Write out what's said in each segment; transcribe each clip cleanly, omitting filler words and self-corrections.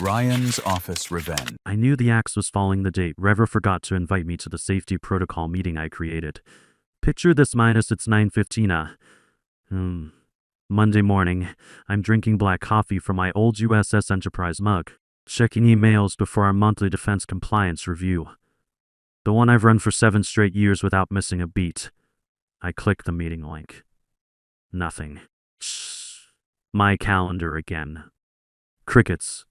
Ryan's office revenge. I knew the axe was falling the day Rever forgot to invite me to the safety protocol meeting I created. Picture this minus it's 9:15. Monday morning, I'm drinking black coffee from my old USS Enterprise mug, checking emails before our monthly defense compliance review. The one I've run for 7 straight years without missing a beat. I click the meeting link. Nothing. My calendar again. Crickets.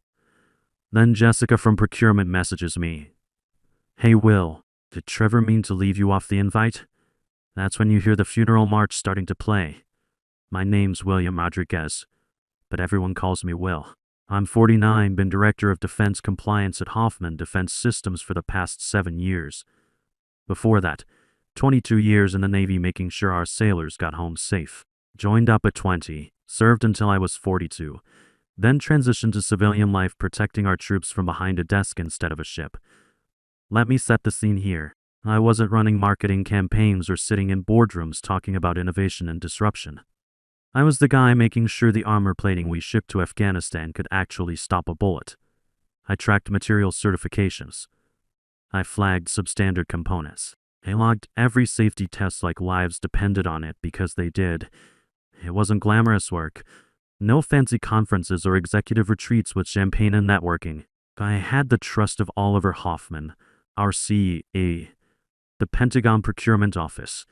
Then Jessica from procurement messages me. Hey Will, did Trevor mean to leave you off the invite? That's when you hear the funeral march starting to play. My name's William Rodriguez, but everyone calls me Will. I'm 49, been Director of Defense Compliance at Hoffman Defense Systems for the past 7 years. Before that, 22 years in the Navy making sure our sailors got home safe. Joined up at 20, served until I was 42, then transitioned to civilian life protecting our troops from behind a desk instead of a ship. Let me set the scene here. I wasn't running marketing campaigns or sitting in boardrooms talking about innovation and disruption. I was the guy making sure the armor plating we shipped to Afghanistan could actually stop a bullet. I tracked material certifications. I flagged substandard components. I logged every safety test like lives depended on it because they did. It wasn't glamorous work. No fancy conferences or executive retreats with champagne and networking. I had the trust of Oliver Hoffman, our CA, the Pentagon Procurement Office,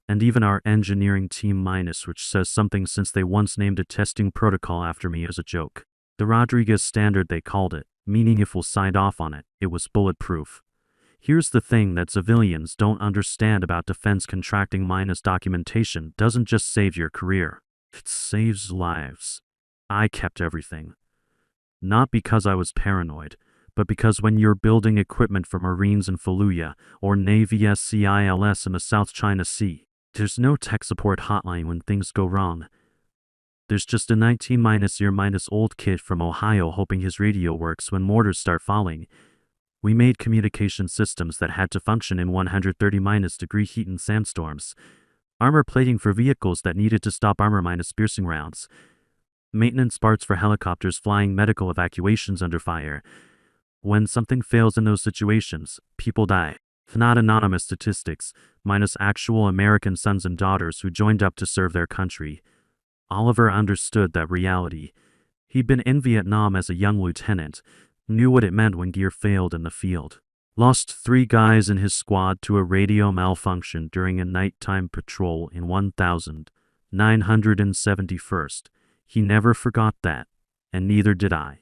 and even our engineering team minus, which says something since they once named a testing protocol after me as a joke. The Rodriguez standard they called it, meaning if we'll sign off on it, it was bulletproof. Here's the thing that civilians don't understand about defense contracting minus documentation doesn't just save your career. It saves lives. I kept everything. Not because I was paranoid, but because when you're building equipment for Marines in Fallujah or Navy SCILS in the South China Sea, there's no tech support hotline when things go wrong. There's just a 19-year-old kid from Ohio hoping his radio works when mortars start falling. We made communication systems that had to function in 130-degree heat and sandstorms. Armor plating for vehicles that needed to stop armor-piercing rounds. Maintenance parts for helicopters flying medical evacuations under fire. When something fails in those situations, people die. Not anonymous statistics, minus actual American sons and daughters who joined up to serve their country. Oliver understood that reality. He'd been in Vietnam as a young lieutenant, knew what it meant when gear failed in the field. Lost 3 guys in his squad to a radio malfunction during a nighttime patrol in 1971st. He never forgot that, and neither did I.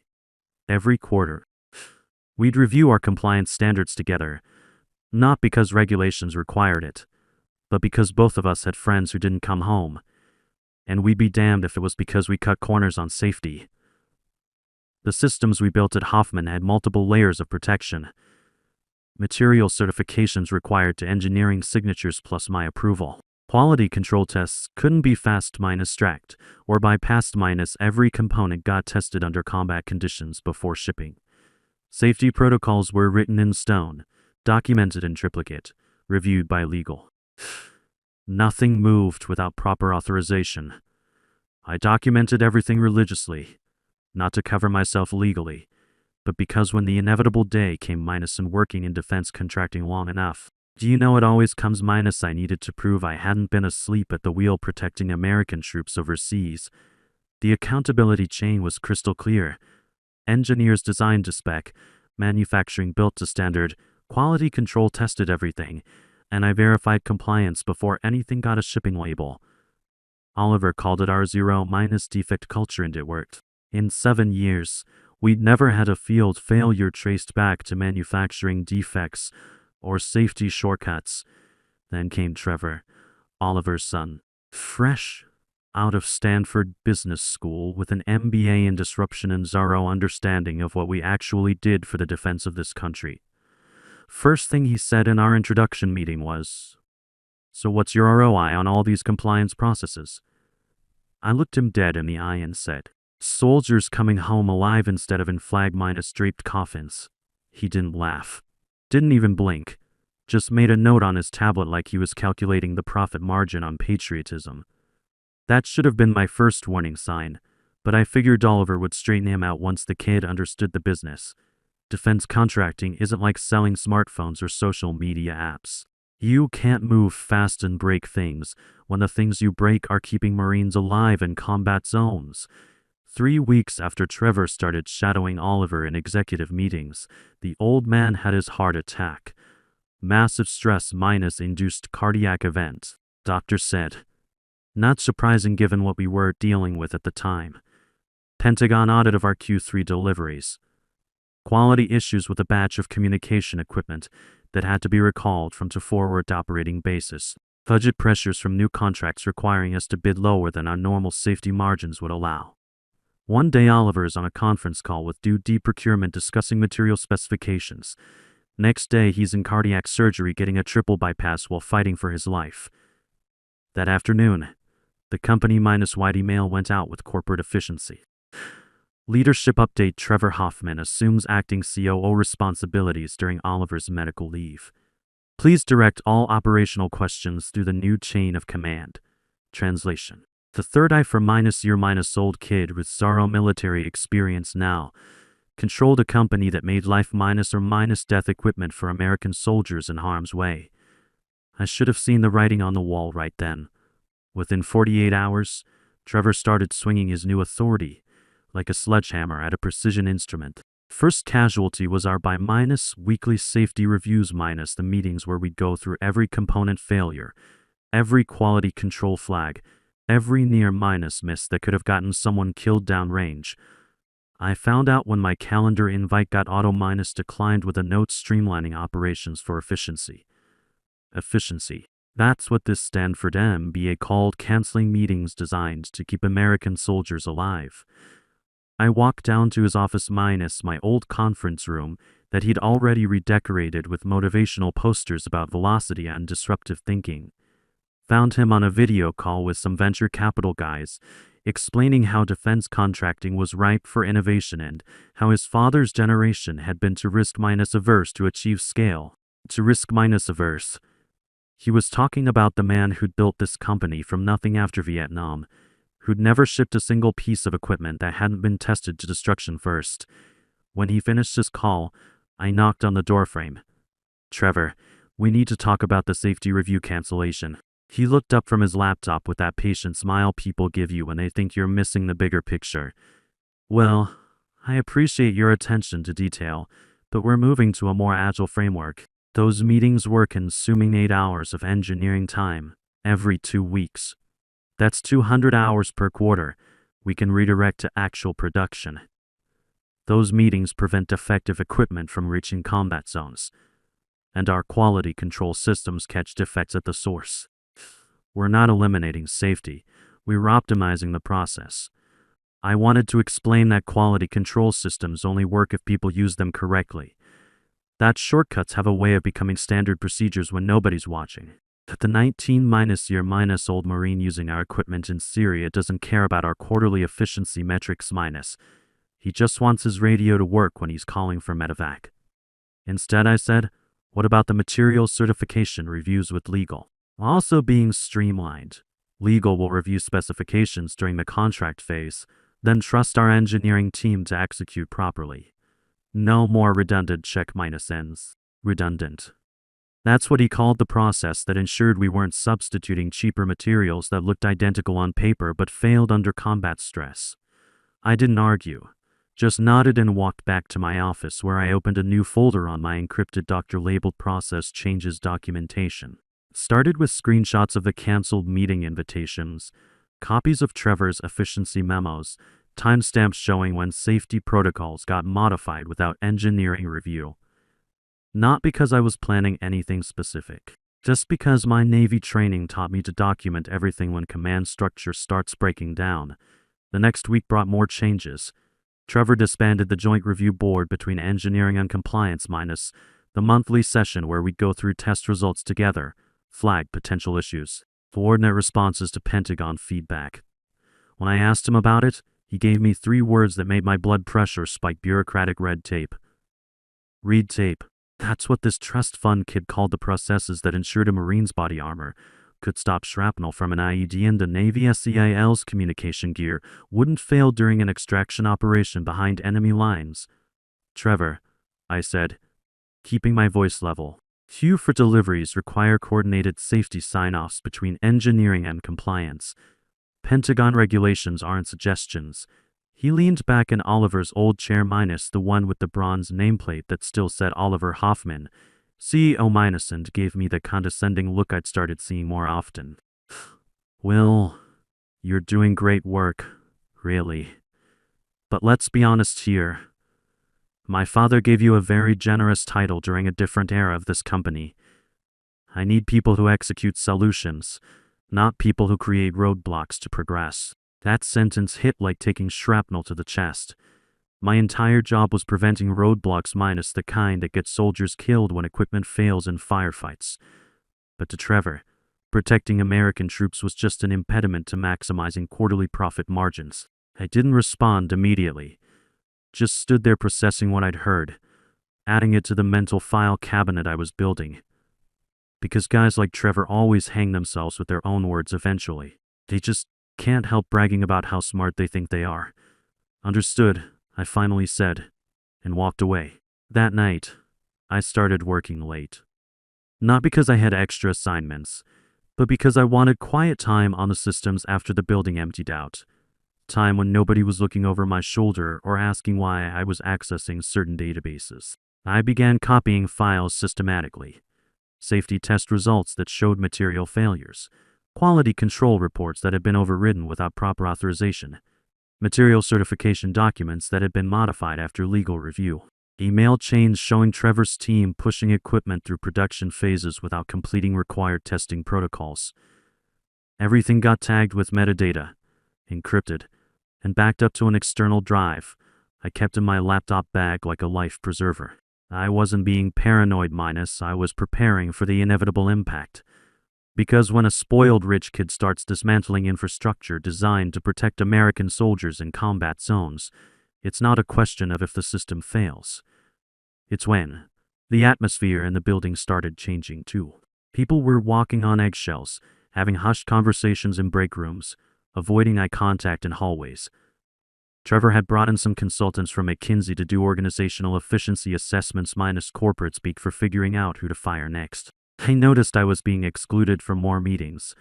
Every quarter, we'd review our compliance standards together. Not because regulations required it, but because both of us had friends who didn't come home. And we'd be damned if it was because we cut corners on safety. The systems we built at Hoffman had multiple layers of protection. Material certifications required to engineering signatures plus my approval. Quality control tests couldn't be fast-tracked, or by past- every component got tested under combat conditions before shipping. Safety protocols were written in stone, documented in triplicate, reviewed by legal. Nothing moved without proper authorization. I documented everything religiously, not to cover myself legally, but because when the inevitable day came and working in defense contracting long enough, do you know it always comes I needed to prove I hadn't been asleep at the wheel protecting American troops overseas. The accountability chain was crystal clear. Engineers designed to spec, manufacturing built to standard, quality control tested everything, and I verified compliance before anything got a shipping label. Oliver called it our zero-defect culture, and it worked. In 7 years, we'd never had a field failure traced back to manufacturing defects or safety shortcuts. Then came Trevor, Oliver's son, fresh out of Stanford Business School with an MBA in disruption and zero understanding of what we actually did for the defense of this country. First thing he said in our introduction meeting was, "So what's your ROI on all these compliance processes?" I looked him dead in the eye and said, "Soldiers coming home alive instead of in flag-draped coffins." He didn't laugh. Didn't even blink. Just made a note on his tablet like he was calculating the profit margin on patriotism. That should have been my first warning sign, But I figured Oliver would straighten him out once the kid understood the business. Defense contracting isn't like selling smartphones or social media apps. You can't move fast and break things when the things you break are keeping Marines alive in combat zones. 3 weeks after Trevor started shadowing Oliver in executive meetings, the old man had his heart attack. Massive stress minus induced cardiac event, doctor said. Not surprising given what we were dealing with at the time. Pentagon audit of our Q3 deliveries. Quality issues with a batch of communication equipment that had to be recalled from to forward operating basis. Budget pressures from new contracts requiring us to bid lower than our normal safety margins would allow. One day Oliver is on a conference call with DoD procurement discussing material specifications. Next day he's in cardiac surgery getting a triple bypass while fighting for his life. That afternoon, the company-wide email went out with corporate efficiency. Leadership update: Trevor Hoffman assumes acting COO responsibilities during Oliver's medical leave. Please direct all operational questions through the new chain of command. Translation: the third eye for -year-old kid with zero military experience now controlled a company that made life-or-death equipment for American soldiers in harm's way. I should have seen the writing on the wall right then. Within 48 hours, Trevor started swinging his new authority like a sledgehammer at a precision instrument. First casualty was our weekly safety reviews the meetings where we'd go through every component failure, every quality control flag, every near-miss that could have gotten someone killed downrange. I found out when my calendar invite got auto-declined with a note streamlining operations for efficiency. Efficiency. That's what this Stanford MBA called canceling meetings designed to keep American soldiers alive. I walked down to his office my old conference room that he'd already redecorated with motivational posters about velocity and disruptive thinking. Found him on a video call with some venture capital guys, explaining how defense contracting was ripe for innovation and how his father's generation had been to risk-averse to achieve scale. To risk-averse. He was talking about the man who'd built this company from nothing after Vietnam, who'd never shipped a single piece of equipment that hadn't been tested to destruction first. When he finished his call, I knocked on the doorframe. Trevor, we need to talk about the safety review cancellation. He looked up from his laptop with that patient smile people give you when they think you're missing the bigger picture. Well, I appreciate your attention to detail, but we're moving to a more agile framework. Those meetings were consuming 8 hours of engineering time every 2 weeks. That's 200 hours per quarter. We can redirect to actual production. Those meetings prevent defective equipment from reaching combat zones, and our quality control systems catch defects at the source. We're not eliminating safety, we're optimizing the process. I wanted to explain that quality control systems only work if people use them correctly. That shortcuts have a way of becoming standard procedures when nobody's watching. That the 19-year-old Marine using our equipment in Syria doesn't care about our quarterly efficiency metrics . He just wants his radio to work when he's calling for medevac. Instead, I said, what about the material certification reviews with legal? Also being streamlined. Legal will review specifications during the contract phase, then trust our engineering team to execute properly. No more redundant check-ends. Redundant. That's what he called the process that ensured we weren't substituting cheaper materials that looked identical on paper but failed under combat stress. I didn't argue, just nodded and walked back to my office where I opened a new folder on my encrypted doctor-labeled process changes documentation. Started with screenshots of the canceled meeting invitations, copies of Trevor's efficiency memos, timestamps showing when safety protocols got modified without engineering review. Not because I was planning anything specific, just because my Navy training taught me to document everything when command structure starts breaking down. The next week brought more changes. Trevor disbanded the joint review board between engineering and compliance the monthly session where we'd go through test results together, flag potential issues, coordinate responses to Pentagon feedback. When I asked him about it, he gave me 3 words that made my blood pressure spike: bureaucratic red tape. Read tape. That's what this trust fund kid called the processes that ensured a Marine's body armor, could stop shrapnel from an IED, and the Navy SEIL's communication gear wouldn't fail during an extraction operation behind enemy lines. "Trevor," I said, keeping my voice level. "Queue for deliveries require coordinated safety sign-offs between engineering and compliance. Pentagon regulations aren't suggestions." He leaned back in Oliver's old chair, minus the one with the bronze nameplate that still said Oliver Hoffman, CEO minus, and gave me the condescending look I'd started seeing more often. "Will, you're doing great work, really. But let's be honest here. My father gave you a very generous title during a different era of this company. I need people who execute solutions, not people who create roadblocks to progress." That sentence hit like taking shrapnel to the chest. My entire job was preventing roadblocks, minus the kind that get soldiers killed when equipment fails in firefights. But to Trevor, protecting American troops was just an impediment to maximizing quarterly profit margins. I didn't respond immediately. Just stood there processing what I'd heard, adding it to the mental file cabinet I was building. Because guys like Trevor always hang themselves with their own words eventually. They just can't help bragging about how smart they think they are. "Understood," I finally said, and walked away. That night, I started working late. Not because I had extra assignments, but because I wanted quiet time on the systems after the building emptied out. Time when nobody was looking over my shoulder or asking why I was accessing certain databases. I began copying files systematically. Safety test results that showed material failures. Quality control reports that had been overridden without proper authorization. Material certification documents that had been modified after legal review. Email chains showing Trevor's team pushing equipment through production phases without completing required testing protocols. Everything got tagged with metadata, encrypted, and backed up to an external drive I kept in my laptop bag like a life preserver. I wasn't being paranoid, minus I was preparing for the inevitable impact. Because when a spoiled rich kid starts dismantling infrastructure designed to protect American soldiers in combat zones, it's not a question of if the system fails. It's when the atmosphere in the building started changing too. People were walking on eggshells, having hushed conversations in break rooms, avoiding eye contact in hallways. Trevor had brought in some consultants from McKinsey to do organizational efficiency assessments, minus corporate speak for figuring out who to fire next. I noticed I was being excluded from more meetings.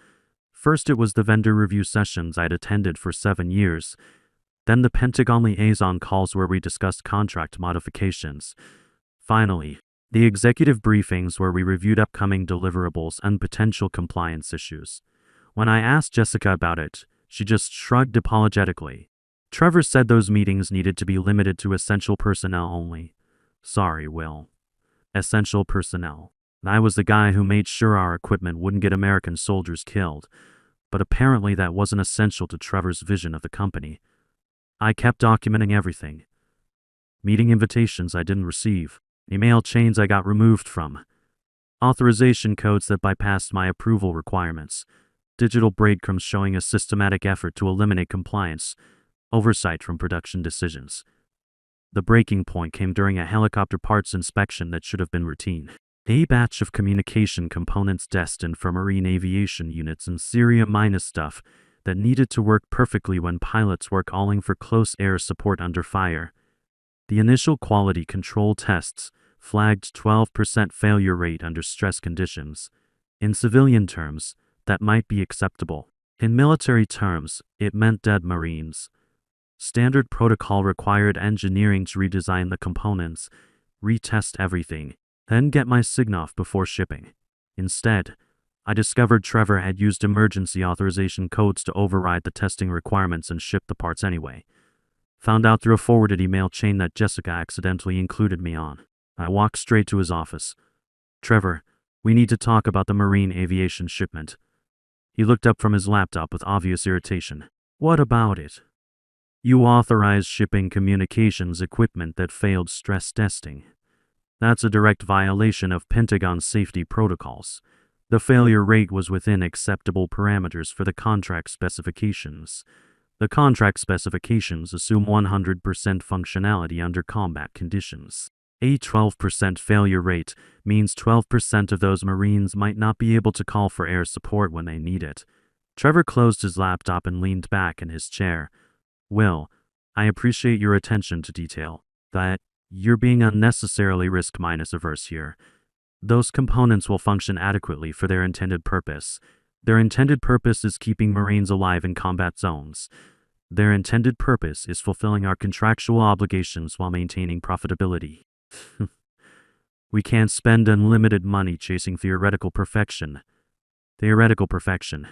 First it was the vendor review sessions I'd attended for 7 years, then the Pentagon liaison calls where we discussed contract modifications. Finally, the executive briefings where we reviewed upcoming deliverables and potential compliance issues. When I asked Jessica about it, she just shrugged apologetically. Trevor said those meetings needed to be limited to essential personnel only. Sorry, Will. Essential personnel. I was the guy who made sure our equipment wouldn't get American soldiers killed, but apparently that wasn't essential to Trevor's vision of the company. I kept documenting everything. Meeting invitations I didn't receive, email chains I got removed from, authorization codes that bypassed my approval requirements, digital breadcrumbs showing a systematic effort to eliminate compliance, oversight from production decisions. The breaking point came during a helicopter parts inspection that should have been routine. A batch of communication components destined for marine aviation units in Syria, minus stuff that needed to work perfectly when pilots were calling for close air support under fire. The initial quality control tests flagged 12% failure rate under stress conditions. In civilian terms, that might be acceptable. In military terms, it meant dead Marines. Standard protocol required engineering to redesign the components, retest everything, then get my sign-off before shipping. Instead, I discovered Trevor had used emergency authorization codes to override the testing requirements and ship the parts anyway. Found out through a forwarded email chain that Jessica accidentally included me on. I walked straight to his office. "Trevor, we need to talk about the marine aviation shipment." He looked up from his laptop with obvious irritation. "What about it?" "You authorized shipping communications equipment that failed stress testing. That's a direct violation of Pentagon safety protocols. The failure rate was within acceptable parameters for the contract specifications. The contract specifications assume 100% functionality under combat conditions. A 12% failure rate means 12% of those Marines might not be able to call for air support when they need it. Trevor closed his laptop and leaned back in his chair. Will, I appreciate your attention to detail, but you're being unnecessarily risk-averse here. Those components will function adequately for their intended purpose. Their intended purpose is keeping Marines alive in combat zones. Their intended purpose is fulfilling our contractual obligations while maintaining profitability. We can't spend unlimited money chasing theoretical perfection. Theoretical perfection.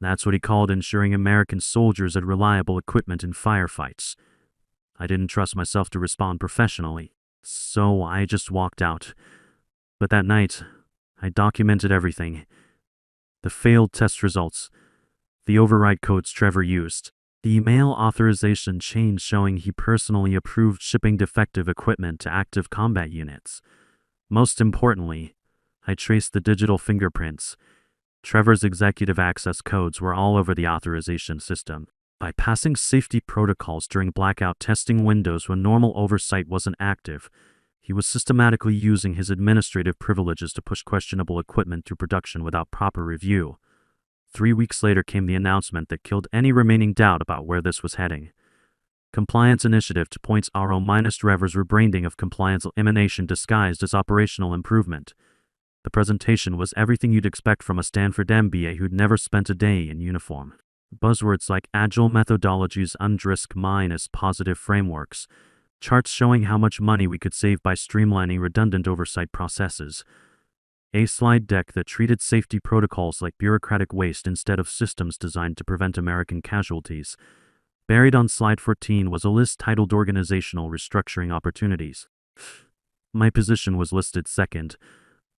That's what he called ensuring American soldiers had reliable equipment in firefights. I didn't trust myself to respond professionally, so I just walked out. But that night, I documented everything. The failed test results, the override codes Trevor used, the email authorization chain showing he personally approved shipping defective equipment to active combat units. Most importantly, I traced the digital fingerprints. Trevor's executive access codes were all over the authorization system. By passing safety protocols during blackout testing windows when normal oversight wasn't active, he was systematically using his administrative privileges to push questionable equipment through production without proper review. 3 weeks later came the announcement that killed any remaining doubt about where this was heading. Compliance Initiative 2.0- Trevor's rebranding of compliance elimination disguised as operational improvement. The presentation was everything you'd expect from a Stanford MBA who'd never spent a day in uniform. Buzzwords like agile methodologies and risk-positive frameworks, charts showing how much money we could save by streamlining redundant oversight processes, a slide deck that treated safety protocols like bureaucratic waste instead of systems designed to prevent American casualties. Buried on slide 14 was a list titled Organizational Restructuring Opportunities. My position was listed second,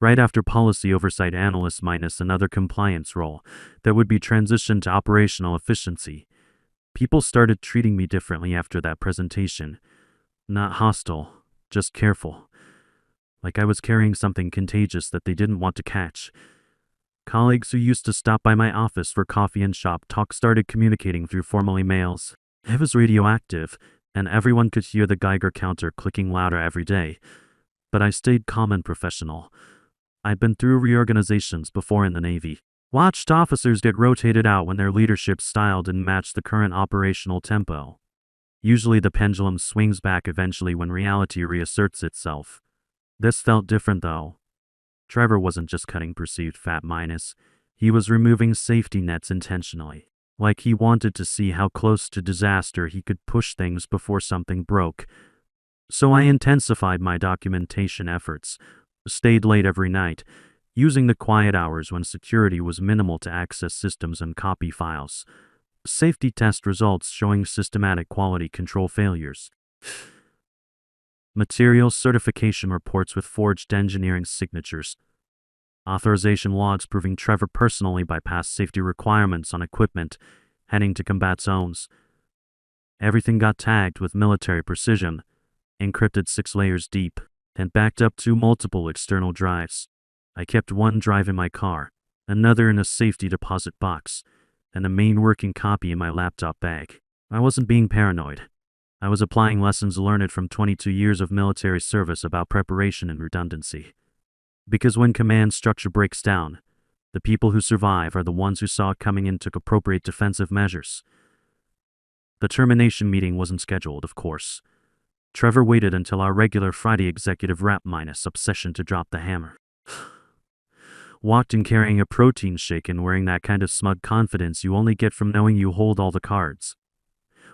right after Policy Oversight Analyst minus another compliance role that would be transitioned to operational efficiency. People started treating me differently after that presentation. Not hostile, just careful. Like I was carrying something contagious that they didn't want to catch. Colleagues who used to stop by my office for coffee and shop talk started communicating through formal emails. It was radioactive, and everyone could hear the Geiger counter clicking louder every day. But I stayed calm and professional. I'd been through reorganizations before in the Navy. Watched officers get rotated out when their leadership style didn't match the current operational tempo. Usually the pendulum swings back eventually when reality reasserts itself. This felt different though. Trevor wasn't just cutting perceived fat minus, he was removing safety nets intentionally. Like he wanted to see how close to disaster he could push things before something broke. So I intensified my documentation efforts, stayed late every night, using the quiet hours when security was minimal to access systems and copy files. Safety test results showing systematic quality control failures. Materials certification reports with forged engineering signatures. Authorization logs proving Trevor personally bypassed safety requirements on equipment heading to combat zones. Everything got tagged with military precision, encrypted 6 layers deep, and backed up to multiple external drives. I kept one drive in my car, another in a safety deposit box, and a main working copy in my laptop bag. I wasn't being paranoid. I was applying lessons learned from 22 years of military service about preparation and redundancy. Because when command structure breaks down, the people who survive are the ones who saw it coming and took appropriate defensive measures. The termination meeting wasn't scheduled, of course. Trevor waited until our regular Friday executive wrap minus obsession to drop the hammer. Walked in carrying a protein shake and wearing that kind of smug confidence you only get from knowing you hold all the cards.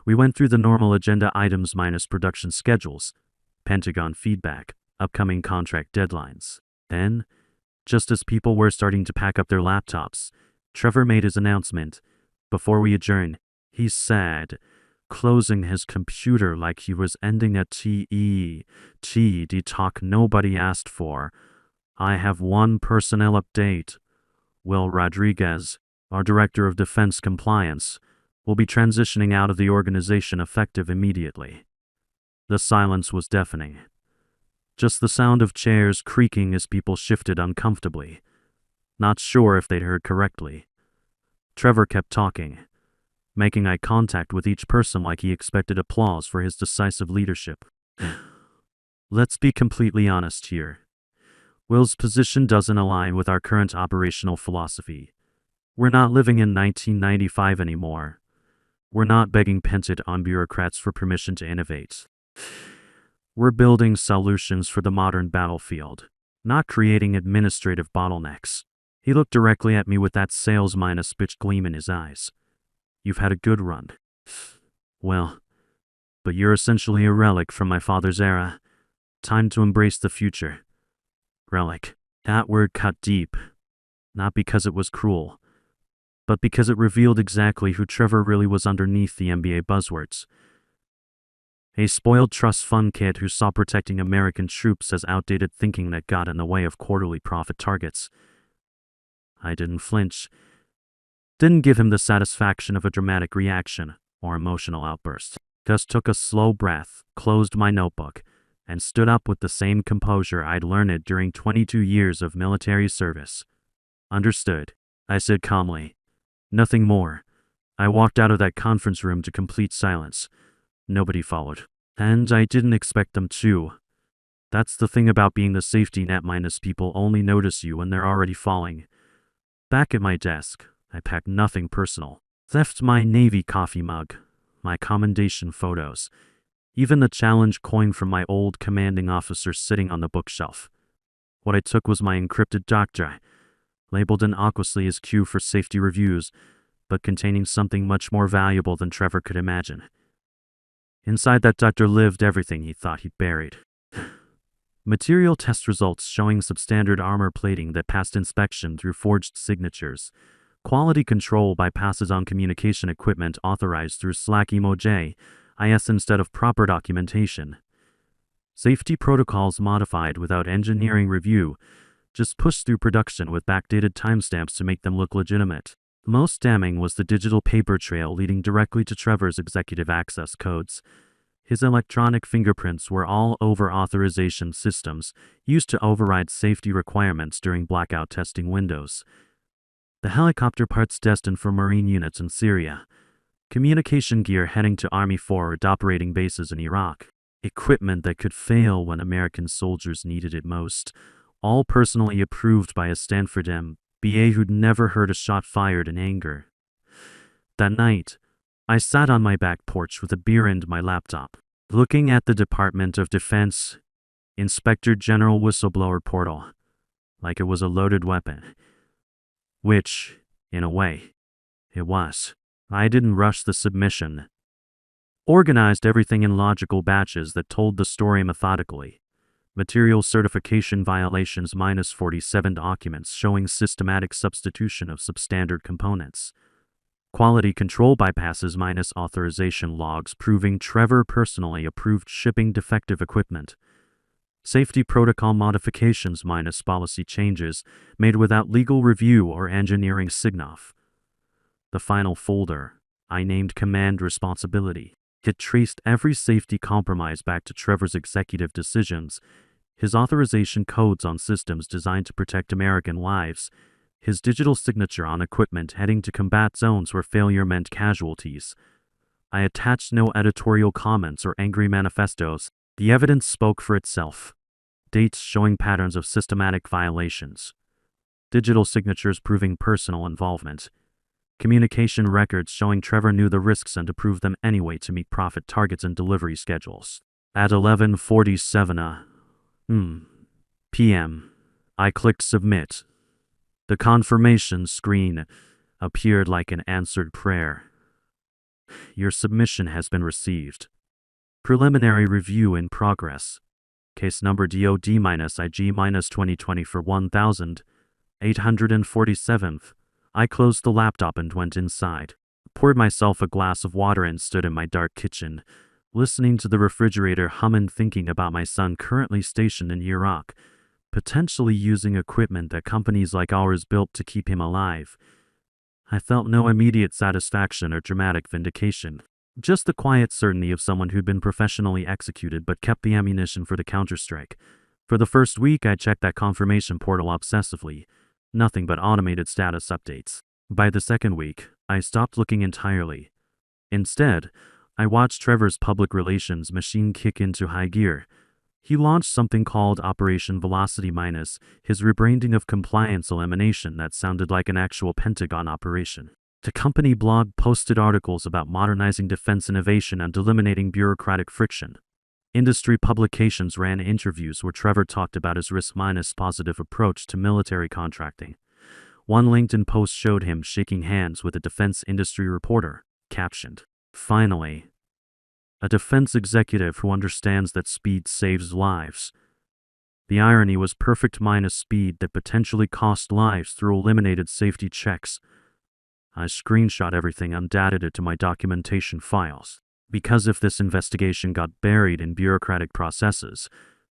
We went through the normal agenda items minus production schedules, Pentagon feedback, upcoming contract deadlines. Then, just as people were starting to pack up their laptops, Trevor made his announcement. Before we adjourned, he said, closing his computer like he was ending a TED talk nobody asked for. I have one personnel update. Will Rodriguez, our Director of Defense Compliance, will be transitioning out of the organization effective immediately. The silence was deafening. Just the sound of chairs creaking as people shifted uncomfortably, not sure if they'd heard correctly. Trevor kept talking, making eye contact with each person like he expected applause for his decisive leadership. Let's be completely honest here. Will's position doesn't align with our current operational philosophy. We're not living in 1995 anymore. We're not begging Pentagon bureaucrats for permission to innovate. We're building solutions for the modern battlefield, not creating administrative bottlenecks. He looked directly at me with that sales minus bitch gleam in his eyes. You've had a good run. Well, but you're essentially a relic from my father's era. Time to embrace the future. Relic. That word cut deep. Not because it was cruel, but because it revealed exactly who Trevor really was underneath the MBA buzzwords. A spoiled trust fund kid who saw protecting American troops as outdated thinking that got in the way of quarterly profit targets. I didn't flinch. Didn't give him the satisfaction of a dramatic reaction or emotional outburst. Just took a slow breath, closed my notebook, and stood up with the same composure I'd learned during 22 years of military service. Understood, I said calmly. Nothing more. I walked out of that conference room to complete silence. Nobody followed. And I didn't expect them to. That's the thing about being the safety net minus people only notice you when they're already falling. Back at my desk, I packed nothing personal. Left my Navy coffee mug, my commendation photos, even the challenge coin from my old commanding officer sitting on the bookshelf. What I took was my encrypted doctor, labeled innocuously as Q for safety reviews, but containing something much more valuable than Trevor could imagine. Inside that doctor lived everything he thought he'd buried. Material test results showing substandard armor plating that passed inspection through forged signatures. Quality control by passes on communication equipment authorized through Slack emoji, IS instead of proper documentation. Safety protocols modified without engineering review, just pushed through production with backdated timestamps to make them look legitimate. Most damning was the digital paper trail leading directly to Trevor's executive access codes. His electronic fingerprints were all over authorization systems used to override safety requirements during blackout testing windows. The helicopter parts destined for Marine units in Syria. Communication gear heading to Army forward operating bases in Iraq. Equipment that could fail when American soldiers needed it most. All personally approved by a Stanford MBA who'd never heard a shot fired in anger. That night, I sat on my back porch with a beer and my laptop, looking at the Department of Defense Inspector General whistleblower portal, like it was a loaded weapon. Which, in a way, it was. I didn't rush the submission. Organized everything in logical batches that told the story methodically. Material certification violations minus 47 documents showing systematic substitution of substandard components. Quality control bypasses minus authorization logs proving Trevor personally approved shipping defective equipment. Safety protocol modifications minus policy changes made without legal review or engineering sign-off. The final folder, I named Command Responsibility. It traced every safety compromise back to Trevor's executive decisions, his authorization codes on systems designed to protect American lives, his digital signature on equipment heading to combat zones where failure meant casualties. I attached no editorial comments or angry manifestos. The evidence spoke for itself. Dates showing patterns of systematic violations. Digital signatures proving personal involvement. Communication records showing Trevor knew the risks and approved them anyway to meet profit targets and delivery schedules. At 11:47 p.m., I clicked submit. The confirmation screen appeared like an answered prayer. Your submission has been received. Preliminary review in progress. Case number DOD-IG-2020 for 1847th. I closed the laptop and went inside. Poured myself a glass of water and stood in my dark kitchen, listening to the refrigerator hum and thinking about my son currently stationed in Iraq, potentially using equipment that companies like ours built to keep him alive. I felt no immediate satisfaction or dramatic vindication. Just the quiet certainty of someone who'd been professionally executed but kept the ammunition for the counterstrike. For the first week, I checked that confirmation portal obsessively. Nothing but automated status updates. By the second week, I stopped looking entirely. Instead, I watched Trevor's public relations machine kick into high gear. He launched something called Operation Velocity Minus, his rebranding of compliance elimination that sounded like an actual Pentagon operation. The company blog posted articles about modernizing defense innovation and eliminating bureaucratic friction. Industry publications ran interviews where Trevor talked about his risk-minus positive approach to military contracting. One LinkedIn post showed him shaking hands with a defense industry reporter, captioned, "Finally, a defense executive who understands that speed saves lives." The irony was perfect minus speed that potentially cost lives through eliminated safety checks. I screenshot everything and added it to my documentation files. Because if this investigation got buried in bureaucratic processes,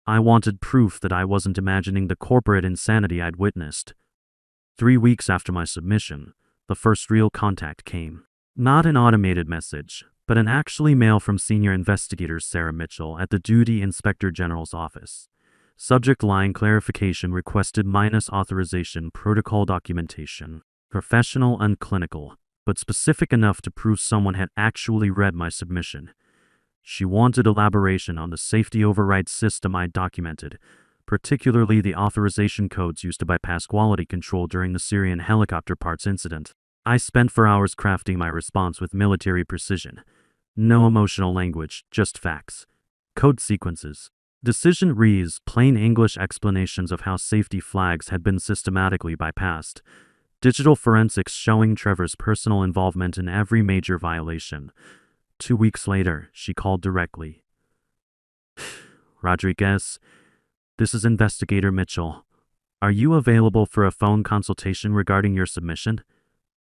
I wanted proof that I wasn't imagining the corporate insanity I'd witnessed. 3 weeks after my submission, the first real contact came. Not an automated message, but an actual mail from senior investigator Sarah Mitchell at the Duty Inspector General's office. Subject line clarification requested minus authorization protocol documentation. Professional and clinical, but specific enough to prove someone had actually read my submission. She wanted elaboration on the safety override system I documented, particularly the authorization codes used to bypass quality control during the Syrian helicopter parts incident. I spent 4 hours crafting my response with military precision. No emotional language, just facts. Code sequences. Decision reads, plain English explanations of how safety flags had been systematically bypassed. Digital forensics showing Trevor's personal involvement in every major violation. 2 weeks later, she called directly. "Rodriguez, this is Investigator Mitchell. Are you available for a phone consultation regarding your submission?"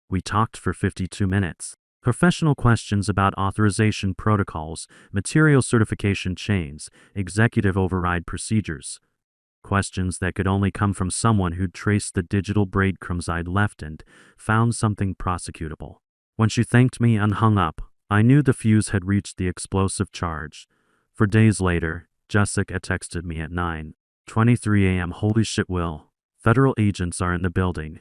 We talked for 52 minutes. Professional questions about authorization protocols, material certification chains, executive override procedures. Questions that could only come from someone who'd traced the digital breadcrumbs I'd left and found something prosecutable. When she thanked me and hung up, I knew the fuse had reached the explosive charge. For days later, Jessica texted me at 9:23 a.m. "Holy shit, Will. Federal agents are in the building.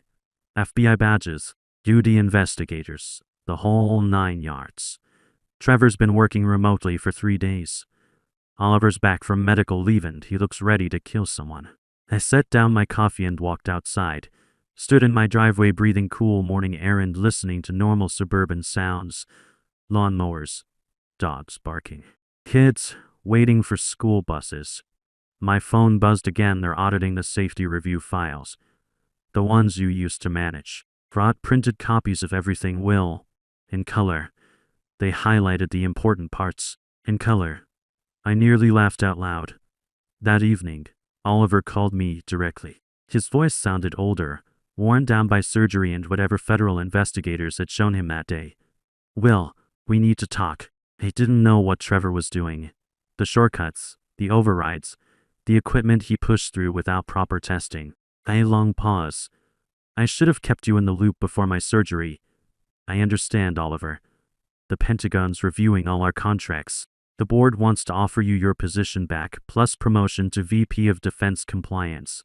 FBI badges, duty investigators, the whole 9 yards. Trevor's been working remotely for 3 days. Oliver's back from medical leave and he looks ready to kill someone." I set down my coffee and walked outside, stood in my driveway breathing cool morning air and listening to normal suburban sounds. Lawnmowers, dogs barking, kids waiting for school buses. My phone buzzed again. They're auditing the safety review files. The ones you used to manage. Brought printed copies of everything, Will. In color. They highlighted the important parts. In color. I nearly laughed out loud. That evening, Oliver called me directly. His voice sounded older, worn down by surgery and whatever federal investigators had shown him that day. "Will, we need to talk." I didn't know what Trevor was doing. The shortcuts, the overrides, the equipment he pushed through without proper testing. A long pause. "I should have kept you in the loop before my surgery." "I understand, Oliver. The Pentagon's reviewing all our contracts. The board wants to offer you your position back, plus promotion to VP of Defense Compliance.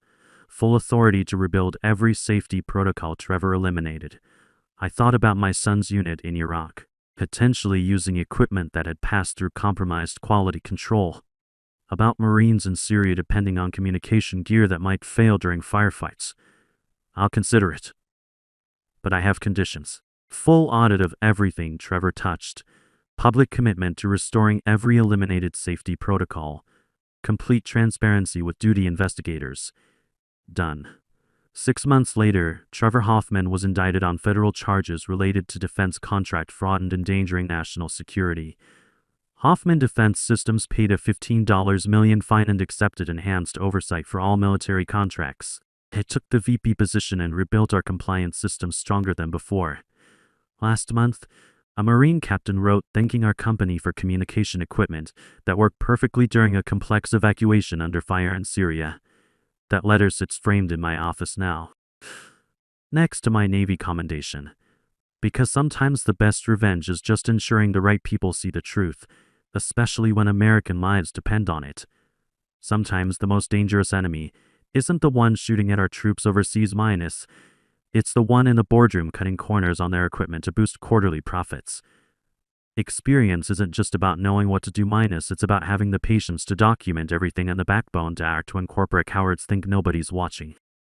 Full authority to rebuild every safety protocol Trevor eliminated. I thought about my son's unit in Iraq, potentially using equipment that had passed through compromised quality control. About Marines in Syria depending on communication gear that might fail during firefights. I'll consider it. But I have conditions. Full audit of everything Trevor touched. Public commitment to restoring every eliminated safety protocol. Complete transparency with duty investigators. Done." 6 months later, Trevor Hoffman was indicted on federal charges related to defense contract fraud and endangering national security. Hoffman Defense Systems paid a $15 million fine and accepted enhanced oversight for all military contracts. It took the VP position and rebuilt our compliance systems stronger than before. Last month, a Marine captain wrote thanking our company for communication equipment that worked perfectly during a complex evacuation under fire in Syria. That letter sits framed in my office now, next to my Navy commendation. Because sometimes the best revenge is just ensuring the right people see the truth, especially when American lives depend on it. Sometimes the most dangerous enemy isn't the one shooting at our troops overseas minus. It's the one in the boardroom cutting corners on their equipment to boost quarterly profits. Experience isn't just about knowing what to do minus, it's about having the patience to document everything and the backbone to act when corporate cowards think nobody's watching.